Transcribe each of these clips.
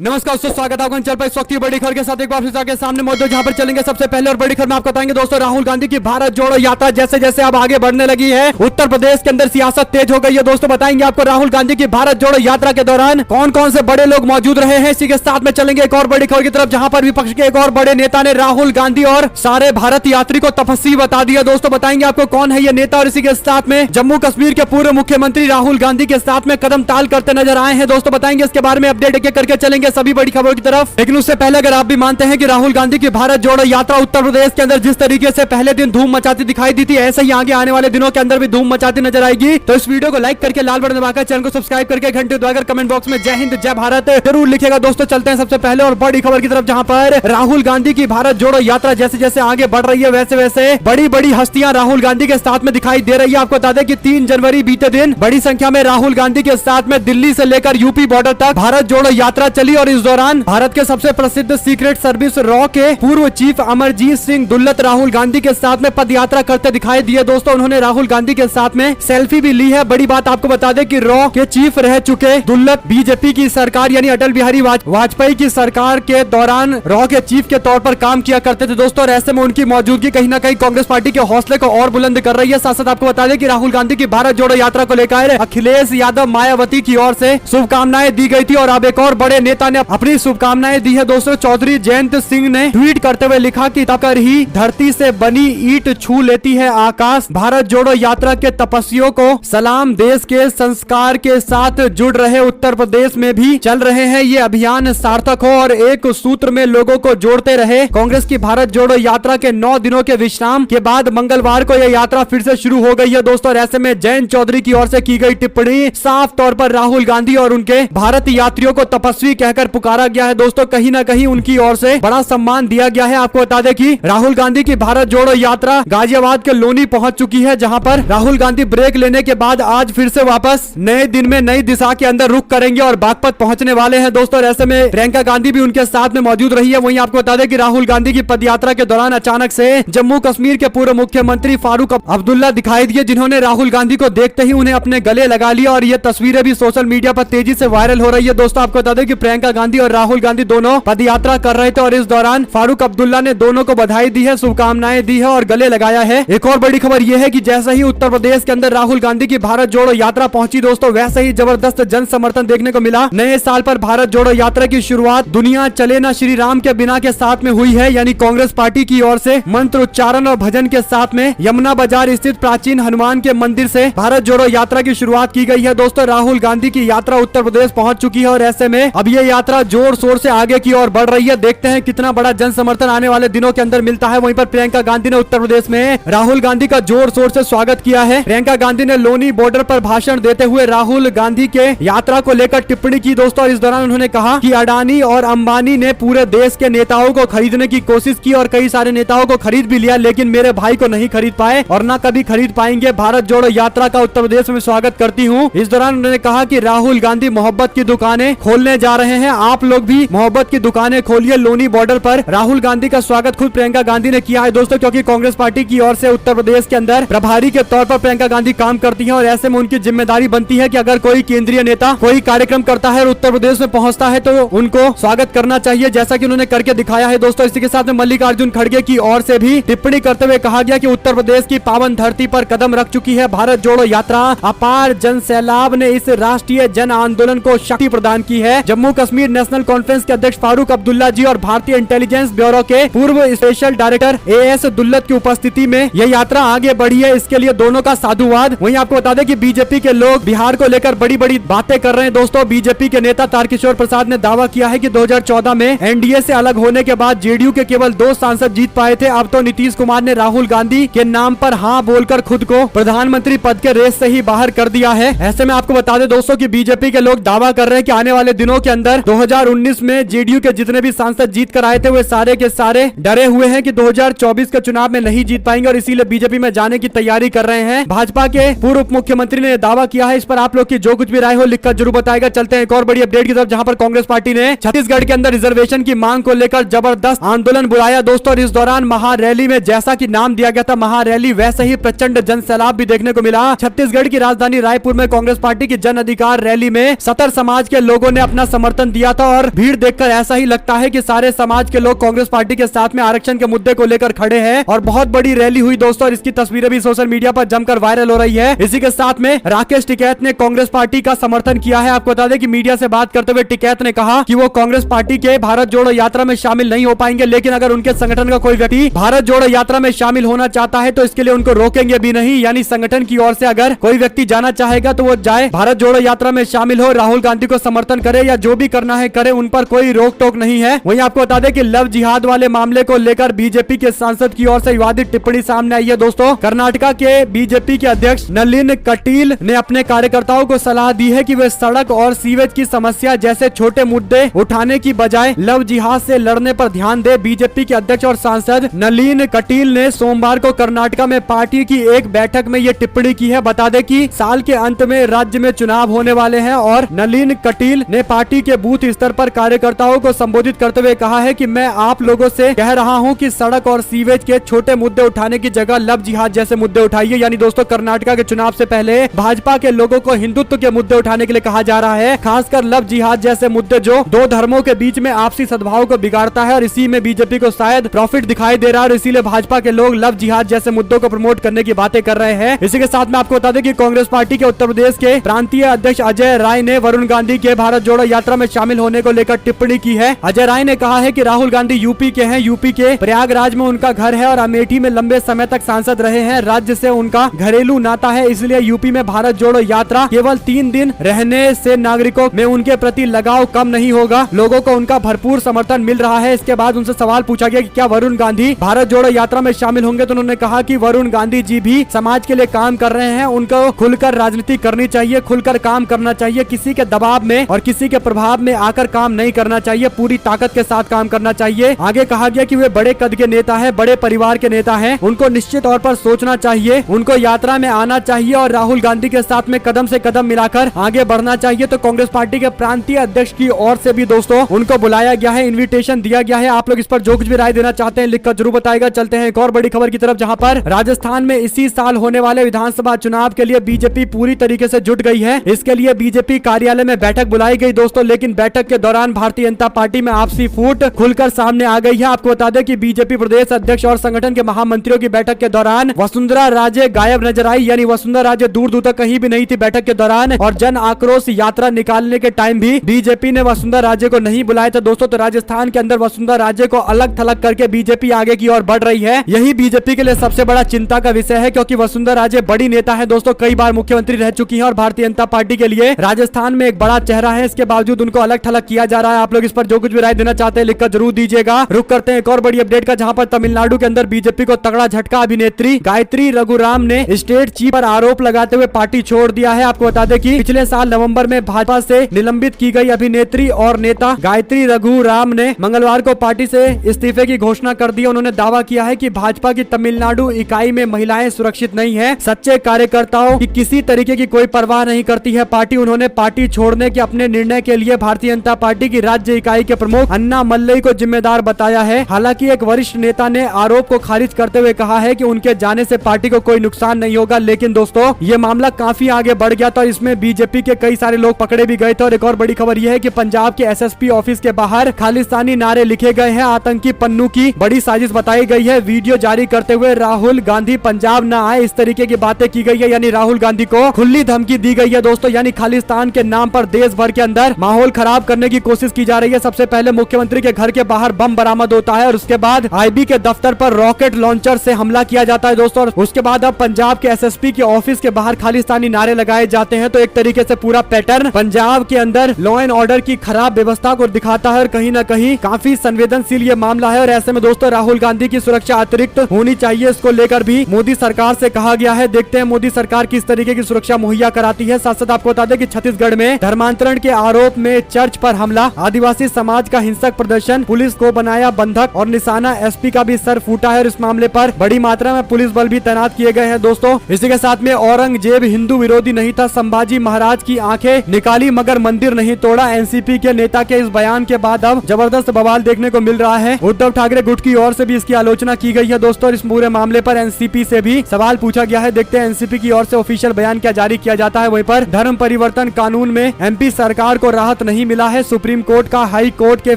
नमस्कार दोस्तों, स्वागत है आपका चल पाए इस वक्त की बड़ी खबर के साथ एक बार फिर आपके सामने मौजूद, जहां पर चलेंगे सबसे पहले और बड़ी खबर में आपको बताएंगे दोस्तों, राहुल गांधी की भारत जोड़ो यात्रा जैसे जैसे अब आगे बढ़ने लगी है, उत्तर प्रदेश के अंदर सियासत तेज हो गई है। दोस्तों बताएंगे आपको राहुल गांधी की भारत जोड़ो यात्रा के दौरान कौन कौन से बड़े लोग मौजूद रहे हैं। इसी के साथ में चलेंगे एक और बड़ी खबर की तरफ, जहां पर विपक्ष के एक और बड़े नेता ने राहुल गांधी और सारे भारत यात्री को तपस्वी बता दिया। दोस्तों बताएंगे आपको कौन है ये नेता, और इसी के साथ में जम्मू कश्मीर के पूर्व मुख्यमंत्री राहुल गांधी के साथ में कदम ताल करते नजर आए हैं। दोस्तों बताएंगे इसके बारे में अपडेट एक करके चलेंगे सभी बड़ी खबरों की तरफ। लेकिन उससे पहले अगर आप भी मानते हैं कि राहुल गांधी की भारत जोड़ो यात्रा उत्तर प्रदेश के अंदर जिस तरीके से पहले दिन धूम मचाती दिखाई दी थी, ऐसे ही आगे आने वाले दिनों के अंदर भी धूम मचाती नजर आएगी, तो इस वीडियो को लाइक करके लाल बटन दबाकर चैनल को सब्सक्राइब करके घंटे दबाकर कमेंट बॉक्स में जय हिंद जय भारत जरूर लिखेगा। दोस्तों चलते हैं सबसे पहले और बड़ी खबर की तरफ, जहां पर राहुल गांधी की भारत जोड़ो यात्रा जैसे जैसे आगे बढ़ रही है, वैसे वैसे बड़ी बड़ी हस्तियां राहुल गांधी के साथ में दिखाई दे रही है। आपको बता दें कि 3 जनवरी बीते दिन बड़ी संख्या में राहुल गांधी के साथ में दिल्ली से लेकर यूपी बॉर्डर तक भारत जोड़ो यात्रा चली, और इस दौरान भारत के सबसे प्रसिद्ध सीक्रेट सर्विस रॉ के पूर्व चीफ अमरजीत सिंह दुल्लत राहुल गांधी के साथ में पद यात्रा करते दिखाई दिए। दोस्तों उन्होंने राहुल गांधी के साथ में सेल्फी भी ली है। बड़ी बात आपको बता दें कि रॉ के चीफ रह चुके दुल्लत बीजेपी की सरकार यानी अटल बिहारी वाजपेयी की सरकार के दौरान रॉ के चीफ के तौर पर काम किया करते थे। दोस्तों और ऐसे में उनकी मौजूदगी कहीं ना कहीं कांग्रेस पार्टी के हौसले को और बुलंद कर रही है। साथ साथ आपको बता दें कि राहुल गांधी की भारत जोड़ो यात्रा को लेकर अखिलेश यादव मायावती की ओर से शुभकामनाएं दी गई थी, और अब एक और बड़े नेता ने अपनी शुभकामनाएं दी है। दोस्तों चौधरी जयंत सिंह ने ट्वीट करते हुए लिखा कि तकर ही धरती से बनी ईंट छू लेती है आकाश, भारत जोड़ो यात्रा के तपस्वियों को सलाम, देश के संस्कार के साथ जुड़ रहे उत्तर प्रदेश में भी चल रहे हैं ये अभियान सार्थक हो और एक सूत्र में लोगों को जोड़ते रहे। कांग्रेस की भारत जोड़ो यात्रा के 9 दिनों के विश्राम के बाद मंगलवार को यह यात्रा फिर से शुरू हो गई है। दोस्तों ऐसे में जयंत चौधरी की ओर से की गई टिप्पणी साफ तौर पर राहुल गांधी और उनके भारत यात्रियों को तपस्वी कहकर पुकारा गया है। दोस्तों कहीं ना कहीं उनकी ओर से बड़ा सम्मान दिया गया है। आपको बता दें कि राहुल गांधी की भारत जोड़ो यात्रा गाजियाबाद के लोनी पहुंच चुकी है, जहां पर राहुल गांधी ब्रेक लेने के बाद आज फिर से वापस नए दिन में नई दिशा के अंदर रुख करेंगे और बागपत पहुंचने वाले हैं। दोस्तों ऐसे में प्रियंका गांधी भी उनके साथ में मौजूद रही है। वहीं आपको बता दें कि राहुल गांधी की पदयात्रा के दौरान अचानक से जम्मू कश्मीर के पूर्व मुख्यमंत्री फारूक अब्दुल्ला दिखाई दिए, जिन्होंने राहुल गांधी को देखते ही उन्हें अपने गले लगा लिया, और ये तस्वीरें भी सोशल मीडिया पर तेजी से वायरल हो रही है। दोस्तों आपको बता दें कि प्रियंका गांधी और राहुल गांधी दोनों पदयात्रा कर रहे थे, और इस दौरान फारूक अब्दुल्ला ने दोनों को बधाई दी है, शुभकामनाएं दी है और गले लगाया है। एक और बड़ी खबर यह है कि जैसे ही उत्तर प्रदेश के अंदर राहुल गांधी की भारत जोड़ो यात्रा पहुंची, दोस्तों वैसे ही जबरदस्त जन समर्थन देखने को मिला। नए साल पर भारत जोड़ो यात्रा की शुरुआत दुनिया चले ना श्री राम के बिना के साथ में हुई है, यानी कांग्रेस पार्टी की ओर से मंत्र उच्चारण और भजन के साथ में यमुना बाजार स्थित प्राचीन हनुमान के मंदिर से भारत जोड़ो यात्रा की शुरुआत की गई है। दोस्तों राहुल गांधी की यात्रा उत्तर प्रदेश पहुंच चुकी है, और ऐसे में अब ये यात्रा जोर शोर से आगे की ओर बढ़ रही है। देखते हैं कितना बड़ा जन समर्थन आने वाले दिनों के अंदर मिलता है। वहीं पर प्रियंका गांधी ने उत्तर प्रदेश में राहुल गांधी का जोर शोर से स्वागत किया है। प्रियंका गांधी ने लोनी बॉर्डर पर भाषण देते हुए राहुल गांधी के यात्रा को लेकर टिप्पणी की। दोस्तों इस दौरान उन्होंने कहा कि अडानी और अंबानी ने पूरे देश के नेताओं को खरीदने की कोशिश की, और कई सारे नेताओं को खरीद भी लिया, लेकिन मेरे भाई को नहीं खरीद पाए और न कभी खरीद पाएंगे। भारत जोड़ो यात्रा का उत्तर प्रदेश में स्वागत करती हूँ। इस दौरान उन्होंने कहा कि राहुल गांधी मोहब्बत की दुकानें खोलने जा रहे हैं, आप लोग भी मोहब्बत की दुकानें खोलिए। लोनी बॉर्डर पर राहुल गांधी का स्वागत खुद प्रियंका गांधी ने किया है। दोस्तों क्योंकि कांग्रेस पार्टी की ओर से उत्तर प्रदेश के अंदर प्रभारी के तौर पर प्रियंका गांधी काम करती हैं, और ऐसे में उनकी जिम्मेदारी बनती है कि अगर कोई केंद्रीय नेता कोई कार्यक्रम करता है और उत्तर प्रदेश में पहुंचता है तो उनको स्वागत करना चाहिए, जैसा कि उन्होंने करके दिखाया है। दोस्तों इसी के साथ में मल्लिकार्जुन खड़गे की ओर से भी टिप्पणी करते हुए कहा गया कि उत्तर प्रदेश की पावन धरती पर कदम रख चुकी है भारत जोड़ो यात्रा। अपार जन सैलाब ने इस राष्ट्रीय जन आंदोलन को शक्ति प्रदान की है। जम्मू कश्मीर नेशनल कॉन्फ्रेंस के अध्यक्ष फारूक अब्दुल्ला जी और भारतीय इंटेलिजेंस ब्यूरो के पूर्व स्पेशल डायरेक्टर एएस दुल्लत की उपस्थिति में यह यात्रा आगे बढ़ी है, इसके लिए दोनों का साधुवाद। वहीं आपको बता दें कि बीजेपी के लोग बिहार को लेकर बड़ी बड़ी बातें कर रहे हैं। दोस्तों बीजेपी के नेता तारकिशोर प्रसाद ने दावा किया है कि 2014 में एनडीए से अलग होने के बाद जेडीयू के केवल 2 सांसद जीत पाए थे। अब तो नीतीश कुमार ने राहुल गांधी के नाम पर हाँ बोलकर खुद को प्रधानमंत्री पद के रेस से ही बाहर कर दिया है। ऐसे में आपको बता दें दोस्तों कि बीजेपी के लोग दावा कर रहे हैं कि आने वाले दिनों के अंदर 2019 में जेडीयू के जितने भी सांसद जीत कर आए थे वे सारे के सारे डरे हुए हैं कि 2024 के चुनाव में नहीं जीत पाएंगे, और इसीलिए बीजेपी में जाने की तैयारी कर रहे हैं। भाजपा के पूर्व उप मुख्यमंत्री ने दावा किया है। इस पर आप लोग की जो कुछ भी राय हो लिखकर जरूर बताएगा। चलते हैं एक और बड़ी अपडेट की तरफ, जहां पर कांग्रेस पार्टी ने छत्तीसगढ़ के अंदर रिजर्वेशन की मांग को लेकर जबरदस्त आंदोलन बुलाया। दोस्तों इस दौरान महारैली में जैसा कि नाम दिया गया था महारैली, वैसे ही प्रचंड जन सैलाब भी देखने को मिला। छत्तीसगढ़ की राजधानी रायपुर में कांग्रेस पार्टी की जन अधिकार रैली में सतर समाज के लोगों ने अपना समर्थन भाषण दिया था और भीड़ देखकर ऐसा ही लगता है कि सारे समाज के लोग कांग्रेस पार्टी के साथ में आरक्षण के मुद्दे को लेकर खड़े हैं और बहुत बड़ी रैली हुई दोस्तों, और इसकी तस्वीरें भी सोशल मीडिया पर जमकर वायरल हो रही है। इसी के साथ में राकेश टिकैत ने कांग्रेस पार्टी का समर्थन किया है। आपको बता दें कि मीडिया से बात करते हुए टिकैत ने कहा कि वो कांग्रेस पार्टी के भारत जोड़ो यात्रा में शामिल नहीं हो पाएंगे, लेकिन अगर उनके संगठन का कोई व्यक्ति भारत जोड़ो यात्रा में शामिल होना चाहता है तो इसके लिए उनको रोकेंगे भी नहीं। यानी संगठन की ओर से अगर कोई व्यक्ति जाना चाहेगा तो वो जाए, भारत जोड़ो यात्रा में शामिल हो, राहुल गांधी को समर्थन करे या जो भी करना है करे, उन पर कोई रोक टोक नहीं है। वहीं आपको बता दें कि लव जिहाद वाले मामले को लेकर बीजेपी के सांसद की ओर से विवादित टिप्पणी सामने आई है दोस्तों। कर्नाटका के बीजेपी के अध्यक्ष नलिन कटील ने अपने कार्यकर्ताओं को सलाह दी है कि वे सड़क और सीवेज की समस्या जैसे छोटे मुद्दे उठाने की बजाय लव जिहाद से लड़ने पर ध्यान दे। बीजेपी के अध्यक्ष और सांसद नलिन कटील ने सोमवार को कर्नाटका में पार्टी की एक बैठक में ये टिप्पणी की है। बता दें कि साल के अंत में राज्य में चुनाव होने वाले हैं और नलिन कटील ने पार्टी के बूथ स्तर पर कार्यकर्ताओं को संबोधित करते हुए कहा है कि मैं आप लोगों से कह रहा हूं कि सड़क और सीवेज के छोटे मुद्दे उठाने की जगह लव जिहाद जैसे मुद्दे उठाइए। यानी दोस्तों कर्नाटका के चुनाव से पहले भाजपा के लोगों को हिंदुत्व के मुद्दे उठाने के लिए कहा जा रहा है, खासकर लव जिहाद जैसे मुद्दे जो दो धर्मों के बीच में आपसी सद्भाव को बिगाड़ता है और इसी में बीजेपी को शायद प्रॉफिट दिखाई दे रहा है और इसीलिए भाजपा के लोग लव जिहाद जैसे मुद्दों को प्रमोट करने की बातें कर रहे हैं। इसी के साथ में आपको बता दें कि कांग्रेस पार्टी के उत्तर प्रदेश के प्रांतीय अध्यक्ष अजय राय ने वरुण गांधी के भारत जोड़ो यात्रा में शामिल होने को लेकर टिप्पणी की है। अजय राय ने कहा है कि राहुल गांधी यूपी के हैं, यूपी के प्रयागराज में उनका घर है और अमेठी में लंबे समय तक सांसद रहे हैं। राज्य से उनका घरेलू नाता है, इसलिए यूपी में भारत जोड़ो यात्रा केवल 3 दिन रहने से नागरिकों में उनके प्रति लगाव कम नहीं होगा। लोगों को उनका भरपूर समर्थन मिल रहा है। इसके बाद उनसे सवाल पूछा गया कि क्या वरुण गांधी भारत जोड़ो यात्रा में शामिल होंगे, तो उन्होंने कहा कि वरुण गांधी जी भी समाज के लिए काम कर रहे हैं, उनको खुलकर राजनीति करनी चाहिए, खुलकर काम करना चाहिए, किसी के दबाव में और किसी के प्रभाव में आकर काम नहीं करना चाहिए, पूरी ताकत के साथ काम करना चाहिए। आगे कहा गया कि वे बड़े कद के नेता है, बड़े परिवार के नेता है, उनको निश्चित तौर पर सोचना चाहिए, उनको यात्रा में आना चाहिए और राहुल गांधी के साथ में कदम से कदम मिलाकर आगे बढ़ना चाहिए। तो कांग्रेस पार्टी के प्रांतीय अध्यक्ष की ओर से भी दोस्तों उनको बुलाया गया है, इन्विटेशन दिया गया है। आप लोग इस पर जो कुछ भी राय देना चाहते हैं लिखकर जरूर बताएगा। चलते हैं एक और बड़ी खबर की तरफ, जहां पर राजस्थान में इसी साल होने वाले विधानसभा चुनाव के लिए बीजेपी पूरी तरीके से जुट गई है। इसके लिए बीजेपी कार्यालय में बैठक बुलाई गई दोस्तों, लेकिन बैठक के दौरान भारतीय जनता पार्टी में आपसी फूट खुलकर सामने आ गई है। आपको बता दें कि बीजेपी प्रदेश अध्यक्ष और संगठन के महामंत्रियों की बैठक के दौरान वसुंधरा राजे गायब नजर आई। यानी वसुंधरा राजे दूर दूर तक कहीं भी नहीं थी बैठक के दौरान, और जन आक्रोश यात्रा निकालने के टाइम भी बीजेपी ने वसुंधरा राजे को नहीं बुलाया था दोस्तों। तो राजस्थान के अंदर वसुंधरा राजे को अलग थलग करके बीजेपी आगे की ओर बढ़ रही है। यही बीजेपी के लिए सबसे बड़ा चिंता का विषय है, क्योंकि वसुंधरा राजे बड़ी नेता है दोस्तों, कई बार मुख्यमंत्री रह चुकी है और भारतीय जनता पार्टी के लिए राजस्थान में एक बड़ा चेहरा है। इसके बावजूद उनको अलग थलग किया जा रहा है। आप लोग इस पर जो कुछ भी राय देना चाहते हैं लिखकर जरूर दीजिएगा। रुक करते हैं एक और बड़ी अपडेट का, जहां पर तमिलनाडु के अंदर बीजेपी को तगड़ा झटका। अभिनेत्री गायत्री रघुराम ने स्टेट चीफ पर आरोप लगाते हुए पार्टी छोड़ दिया है। आपको बता दें कि पिछले साल नवंबर में भाजपा से निलंबित की गई अभिनेत्री और नेता गायत्री रघुराम ने मंगलवार को पार्टी से इस्तीफे की घोषणा कर दी। उन्होंने दावा किया है कि भाजपा की तमिलनाडु इकाई में महिलाएं सुरक्षित नहीं है, सच्चे कार्यकर्ताओं की किसी तरीके की कोई परवाह नहीं करती है पार्टी। उन्होंने पार्टी छोड़ने के अपने निर्णय के लिए भारतीय जनता पार्टी की राज्य इकाई के प्रमुख अन्ना मल्लई को जिम्मेदार बताया है। हालांकि एक वरिष्ठ नेता ने आरोप को खारिज करते हुए कहा है कि उनके जाने से पार्टी को कोई नुकसान नहीं होगा। लेकिन दोस्तों ये मामला काफी आगे बढ़ गया था, इसमें बीजेपी के कई सारे लोग पकड़े भी गए थे। और एक और बड़ी खबर यह है कि पंजाब के एसएसपी ऑफिस के बाहर खालिस्तानी नारे लिखे गए हैं। आतंकी पन्नू की बड़ी साजिश बताई गई है। वीडियो जारी करते हुए राहुल गांधी पंजाब न आए, इस तरीके की बातें की गई है। यानी राहुल गांधी को खुली धमकी दी गई है दोस्तों। यानी खालिस्तान के नाम पर देश भर के अंदर माहौल खराब करने की कोशिश की जा रही है। सबसे पहले मुख्यमंत्री के घर के बाहर बम बरामद होता है और उसके बाद आईबी के दफ्तर पर रॉकेट लॉन्चर से हमला किया जाता है दोस्तों। और उसके बाद अब पंजाब के एसएसपी के ऑफिस के बाहर खालिस्तानी नारे लगाए जाते हैं। तो एक तरीके से पूरा पैटर्न पंजाब के अंदर लॉ एंड ऑर्डर की खराब व्यवस्था को दिखाता है और कहीं ना कहीं काफी संवेदनशील ये मामला है। और ऐसे में दोस्तों राहुल गांधी की सुरक्षा अतिरिक्त होनी चाहिए, इसको लेकर भी मोदी सरकार से कहा गया है। देखते हैं मोदी सरकार किस तरीके की सुरक्षा मुहैया कराती है। साथ साथ आपको बता दें कि छत्तीसगढ़ में धर्मांतरण के आरोप में चर्च पर हमला, आदिवासी समाज का हिंसक प्रदर्शन, पुलिस को बनाया बंधक और निशाना, एसपी का भी सर फूटा है और इस मामले पर बड़ी मात्रा में पुलिस बल भी तैनात किए गए हैं दोस्तों। इसी के साथ में औरंगजेब हिंदू विरोधी नहीं था, संभाजी महाराज की आंखें निकाली मगर मंदिर नहीं तोड़ा। एनसीपी के नेता के इस बयान के बाद अब जबरदस्त बवाल देखने को मिल रहा है। उद्धव ठाकरे गुट की ओर से भी इसकी आलोचना की गई है दोस्तों। और इस पूरे मामले पर एनसीपी से भी सवाल पूछा गया है। देखते हैं एनसीपी की ओर से ऑफिशियल बयान क्या जारी किया जाता है। वहीं पर धर्म परिवर्तन कानून में एमपी सरकार को राहत नहीं मिला है। सुप्रीम कोर्ट का हाई कोर्ट के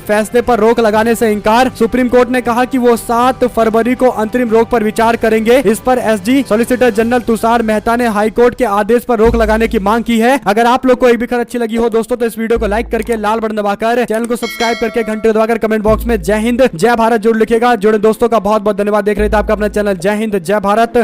फैसले पर रोक लगाने से इंकार। सुप्रीम कोर्ट ने कहा कि वो 7 फरवरी को अंतरिम रोक पर विचार करेंगे। इस पर SG solicitor general Tushar Mehta ने हाई कोर्ट के आदेश पर रोक लगाने की मांग की है। अगर आप लोग को एक भी खबर अच्छी लगी हो दोस्तों तो इस वीडियो को लाइक करके लाल बटन दबाकर चैनल को सब्सक्राइब करके घंटे दबाकर कमेंट बॉक्स में जय हिंद जय भारत जरूर लिखेगा। जुड़े दोस्तों का बहुत बहुत धन्यवाद। देख रहे थे आपका अपना चैनल जय हिंद जय भारत।